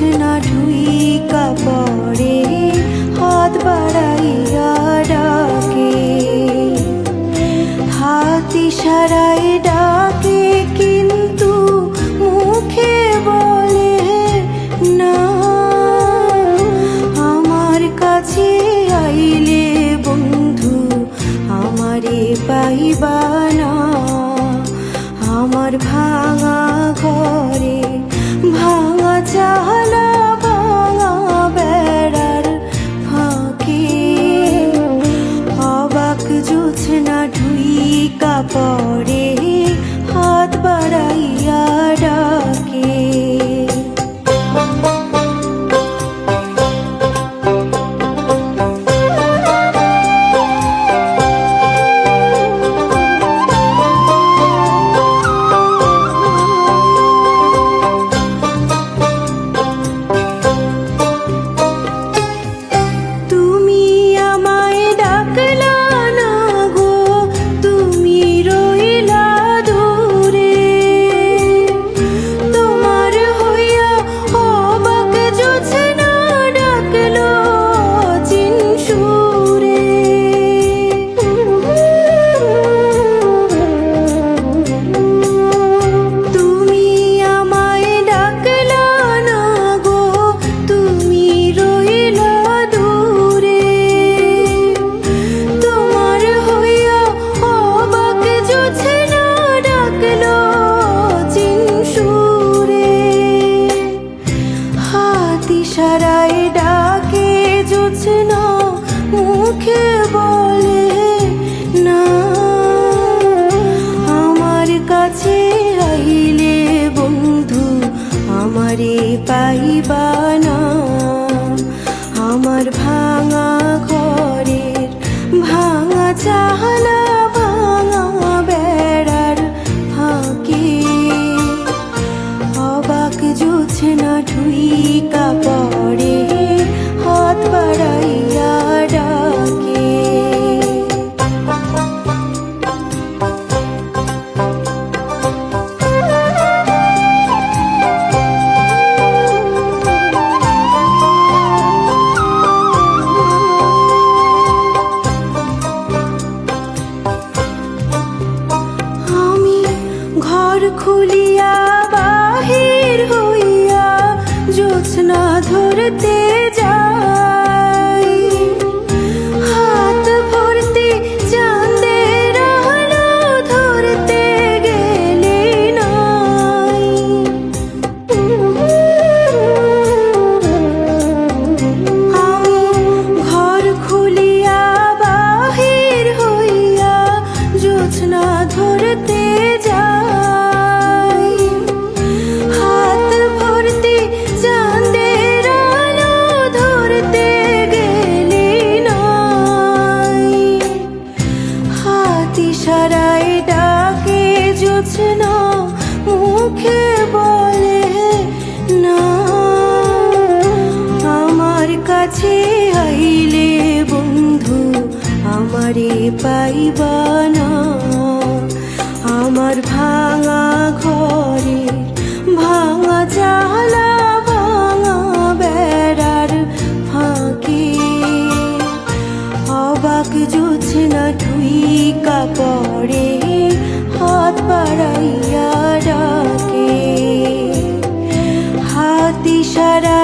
জোছনা ঢুইকা পড়ে হাত বাড়াইয়া ডাকে, হাত ইশারায় ডাকে কিন্তু মুখে বলে না। আমার কাছে আইলে বন্ধু আমারে পাইবা না, আমার ভাঙা ঘরে ভাঙা চালা ভাঙা বেড়ার ফাঁকে অবাক জোছনা ঢুইকা পড়ে হাত বাড়াইয়া ডাকে। ইশারায় ডাকে জোছনা মুখে বলে না। আমার কাছে আইলে বন্ধু আমারে পাইবা না, আমার ভাঙা ঘরের ভাঙা চালা ভাঙা বেড়ার ফাঁকে অবাক জোছনা ঢুইকা পড়ে হাত বাড়াইয়া ডাকে। আমি ঘর খুলিয়া বাহির হইয়া জোছনা ধরতে যাই, হাত ভর্তি চাঁদের আলো ধরতে গেলে নাই। আমি ঘর খুলিয়া বাহির হইয়া জোছনা ধরতে যাই, হাত ভর্তি চাঁদের আলো ধরতে গেলে নাই। হাত ইশারায় ডাকে জোছনা মুখে বলে না। আমার কাছে আইলে বন্ধু আমারে পাইবা না, আমার ভাঙা ঘরে ভাঙা চালা ভাঙা বেড়ার ফাঁকে অবাক জোছনা ঢুইকা পড়ে হাত বাড়াইয়া ডাকে, হাত ইশারা